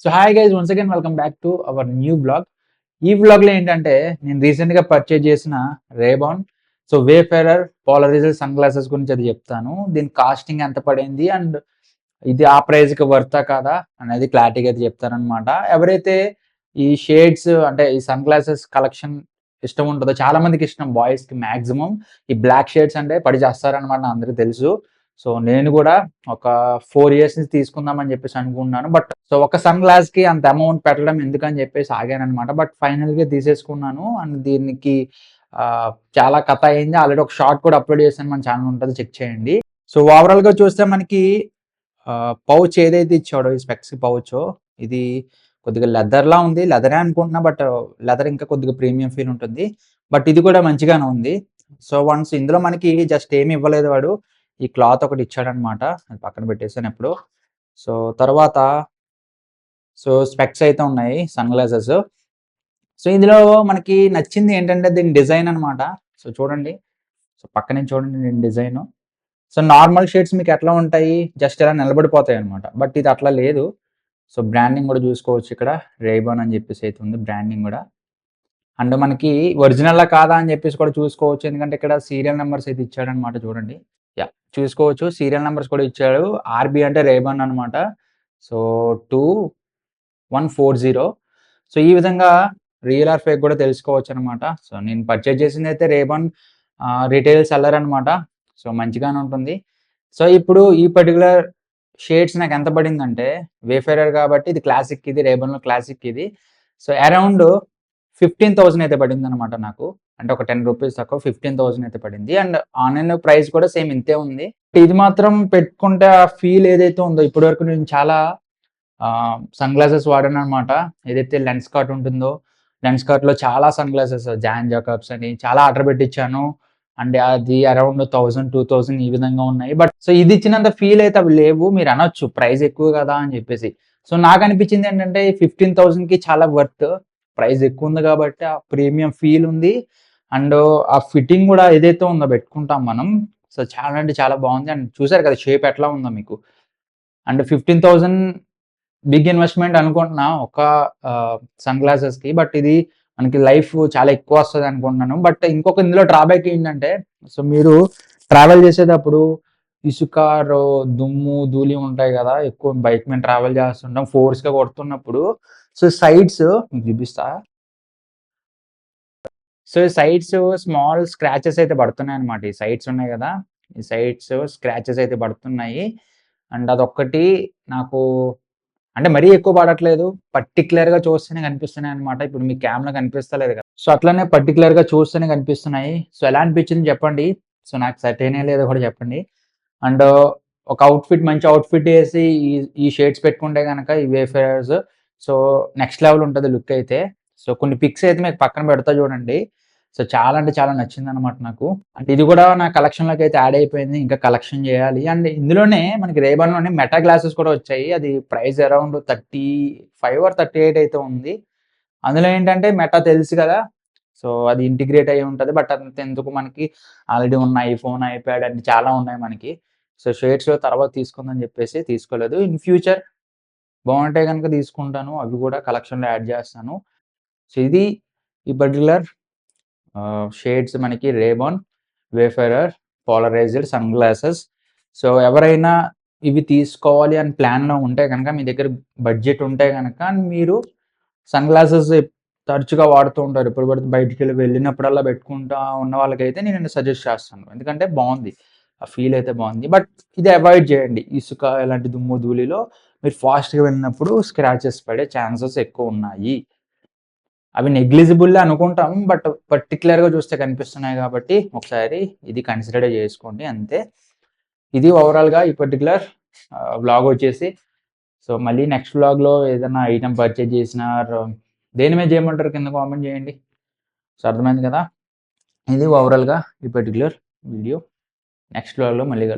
So hi guys, once again welcome back to our new blog. ఈ బ్లాగ్లో ఏంటంటే నేను రీసెంట్గా పర్చేజ్ చేసిన Ray-Ban Wayfarer polariser sun glasses గురించి అది చెప్తాను. దీని కాస్టింగ్ ఎంత పడింది అండ్ ఇది ఆ ప్రైస్కి వర్తా కాదా అనేది క్లారిటీగా అయితే చెప్తానమాట. ఎవరైతే ఈ షేడ్స్ అంటే ఈ సన్ గ్లాసెస్ కలెక్షన్ ఇష్టం ఉంటుందో, చాలా మందికి ఇష్టం బాయ్స్కి మ్యాక్సిమం ఈ బ్లాక్ షేడ్స్ అంటే పడి చేస్తారనమాట, అందరికీ తెలుసు. సో నేను కూడా ఒక 4 ఇయర్స్ నుంచి తీసుకుందామని చెప్పేసి అనుకున్నాను. బట్ ఒక సన్ గ్లాస్‌కి అంత అమౌంట్ పెట్టడం ఎందుకని చెప్పేసి ఆగాననమాట. బట్ ఫైనల్‌గా తీసేసుకున్నాను. అండ్ దీనికి చాలా కథ అయింది. ఆల్రెడీ ఒక షార్ట్ కూడా అప్‌లోడ్ చేశాను. మన ఛానెల్ ఉంటది, చెక్ చేయండి. సో ఓవరాల్‌గా చూస్తే మనకి పౌచ్ ఏదైతే ఇచ్చాడో, ఈ స్పెక్స్ పౌచో, ఇది కొద్దిగా లెదర్‌లా ఉంది. లెదరే అనుకుంటున్నా, బట్ లెదర్ ఇంకా కొద్దిగా ప్రీమియం ఫీల్ ఉంటుంది. బట్ ఇది కూడా మంచిగానే ఉంది. సో వన్స్ ఇందులో మనకి జస్ట్ ఏమి ఇవ్వలేదు వాడు. ఈ క్లాత్ ఒకటి ఇచ్చాడనమాట. అది పక్కన పెట్టేసాను ఎప్పుడో. సో తర్వాత స్పెక్స్ అయితే ఉన్నాయి, సన్ గ్లాసెస్. సో ఇందులో మనకి నచ్చింది ఏంటంటే దీని డిజైన్ అనమాట. సో చూడండి. సో పక్క నుంచి చూడండి దీని డిజైను. సో నార్మల్ షేడ్స్ మీకు ఎట్లా ఉంటాయి, జస్ట్ ఇలా నిలబడిపోతాయి అనమాట. బట్ ఇది అట్లా లేదు. సో బ్రాండింగ్ కూడా చూసుకోవచ్చు ఇక్కడ. రేబాన్ అని చెప్పేసి అయితే ఉంది బ్రాండింగ్ కూడా. అండ్ మనకి ఒరిజినల్‌లా కాదా అని చెప్పేసి కూడా చూసుకోవచ్చు. ఎందుకంటే ఇక్కడ సీరియల్ నంబర్స్ అయితే ఇచ్చాడనమాట, చూడండి. యాహ్! చూసుకోవచ్చు. సీరియల్ నంబర్స్ కూడా ఇచ్చాడు. ఆర్‌బీ అంటే రేబాన్ అనమాట. సో 2140. సో ఈ విధంగా రియల్ ఆర్ ఫేక్ కూడా తెలుసుకోవచ్చనమాట. సో నేను పర్చేజ్ చేసిందైతే రేబాన్ రిటైల్ సెల్లర్ అనమాట. సో మంచిగానే ఉంటుంది. సో ఇప్పుడు ఈ పర్టిక్యులర్ షేడ్స్ నాకెంత పడిందంటే, వేఫేరర్ కాబట్టి ఇది క్లాసిక్, ఇది రేబాన్‌లో క్లాసిక్ ఇది. సో అరౌండ్ 15,000 అయితే పడిందనమాట నాకు. అంటే ఒక 10 రూపీస్ తక్కువ 15,000 అయితే పడింది. అండ్ ఆన్‌లైన్ ప్రైస్ కూడా సేమ్ ఇంతే ఉంది. ఇది మాత్రం పెట్టుకుంటే ఆ ఫీల్ ఏదైతే ఉందో, ఇప్పటివరకు నేను చాలా సన్ గ్లాసెస్ వాడాననమాట. ఏదైతే లెన్స్ కార్ట్ ఉంటుందో, లెన్స్ కార్ట్‌లో చాలా సన్ గ్లాసెస్ జాన్ జాకబ్స్ అని చాలా ఆర్డర్ పెట్టించాను. అండ్ అది అరౌండ్ 1000, 2000 ఈ విధంగా ఉన్నాయి. బట్ ఇది ఇచ్చినంత ఫీల్ అయితే అవి లేవు. మీరు అనొచ్చు ప్రైస్ ఎక్కువ కదా అని చెప్పేసి. సో నాకు అనిపించింది ఏంటంటే 15,000కి చాలా వర్త్. ప్రైస్ ఎక్కువ ఉంది కాబట్టి ఆ ప్రీమియం ఫీల్ ఉంది. అండ్ ఆ ఫిట్టింగ్ కూడా ఏదైతే ఉందో పెట్టుకుంటాం మనం. సో చాలా అంటే చాలా బాగుంది. అండ్ చూసారు కదా షేప్ ఎట్లా ఉందో మీకు. అండ్ 15,000 బిగ్ ఇన్వెస్ట్‌మెంట్ అనుకుంటున్నా ఒక సన్ గ్లాసెస్‌కి. బట్ ఇది మనకి లైఫ్ చాలా ఎక్కువ వస్తది అనుకుంటున్నాను. బట్ ఇంకొక ఇందులో డ్రాబ్యాక్ ఏంటంటే, సో మీరు ట్రావెల్ చేసేటప్పుడు ఇసుక, దుమ్ము, ధూళి ఉంటాయి గదా! ఎక్కువ బైక్ మీద ట్రావెల్ చేస్తుంటాం. ఫోర్స్‌గా కొడుతున్నప్పుడు సైడ్స్ మీకు చూపిస్తా. ఈ సైడ్స్ స్మాల్ స్క్రాచెస్ అయితే పడుతున్నాయన్నమాట. ఈ సైడ్స్ ఉన్నాయి గదా! ఈ సైడ్స్ స్క్రాచెస్ అయితే పడుతున్నాయి. అండ్ అదొక్కటి నాకు అంటే మరీ ఎక్కువ పడట్లేదు. పర్టిక్యులర్‌గా చూస్తేనే కనిపిస్తున్నాయన్నమాట. ఇప్పుడు మీకు కెమెరాలో కనిపిస్తలేదు కదా! సో అట్లనే పర్టిక్యులర్‌గా చూస్తేనే కనిపిస్తున్నాయి. సో ఎలా అనిపించింది చెప్పండి. సో నాకు సెట్ అయినాయో లేదో కూడా చెప్పండి. అండ్ ఒక మంచి అవుట్‌ఫిట్ ఏసి ఈ షేడ్స్ పెట్టుకుంటే గనక ఈ వేఫేర్స్ సో నెక్స్ట్ లెవెల్ ఉంటది లుక్ అయితే. సో కొన్ని పిక్స్ అయితే మీకు పక్కన పెడతా చూడండి. సో చాలా అంటే చాలా నచ్చిందనమాట నాకు. అంటే ఇది కూడా నా కలెక్షన్‌లోకి అయితే యాడ్ అయిపోయింది. ఇంకా కలెక్షన్ చేయాలి. అండ్ ఇందులోనే మనకి రేబాన్‌లోనే మెటా గ్లాసెస్ కూడా వచ్చాయి. అది ప్రైస్ అరౌండ్ 35 ఆర్ 38 అయితే ఉంది. అందులో ఏంటంటే మెటా తెలుసు కదా! సో అది ఇంటిగ్రేట్ అయ్యి ఉంటది. బట్ అంతెందుకు మనకి ఆల్రెడీ ఉన్న ఐఫోన్, ఐప్యాడ్ అన్ని చాలా ఉన్నాయి మనకి. సో షేడ్స్ తర్వాత తీసుకుందాం చెప్పేసి తీసుకోలేదు. ఇన్ ఫ్యూచర్ బావుంటే గనుక తీసుకుంటాను. అవి కూడా కలెక్షన్‌లో యాడ్ చేస్తాను. సో ఇది ఈ పర్టిక్యులర్ షేడ్స్ మనకి Ray-Ban Wayfarer polarised sunglasses. So ఎవరైనా ఇవి తీసుకోవాలి అని ప్లాన్‌లో ఉంటే గనక, మీ దగ్గర బడ్జెట్ ఉంటే గనక, మీరు సన్ గ్లాసెస్ తరచుగా వాడుతూ ఉంటారు. ఎప్పుడు పడితే బయటికెళ్ళి వెళ్ళినప్పుడల్లా పెట్టుకుంటా ఉన్న వాళ్ళకైతే నేను సజెస్ట్ చేస్తాను. ఎందుకంటే బావుంది. ఆ ఫీల్ అయితే బావుంది. బట్ ఇది అవాయిడ్ చేయండి. ఇసుక ఇలాంటి దుమ్ము, ధూళిలో మీరు ఫాస్ట్‌గా వెళ్ళినప్పుడు స్క్రాచెస్ పడే ఛాన్సెస్ ఎక్కువున్నాయి. అవి నెగ్లిజిబుల్లే అనుకుంటాం. బట్ పర్టిక్యులర్‌గా చూస్తే కనిపిస్తున్నాయి కాబట్టి ఒకసారి ఇది కన్సిడర్ చేసుకోండి అంతే. ఇది ఓవరాల్‌గా ఈ పర్టిక్యులర్ వ్లాగ్ వచ్చేసి. సో మళ్ళీ నెక్స్ట్ వ్లాగ్‌లో ఏదైనా ఐటెమ్ పర్చేజ్ చేసినా దేని మీద చేయమంటారో కింద కామెంట్ చేయండి. సో అర్థమైంది కదా! ఇది ఓవరాల్‌గా ఈ పర్టిక్యులర్ వీడియో. నెక్స్ట్ వ్లాగ్‌లో మళ్ళీ కలుద్దాం.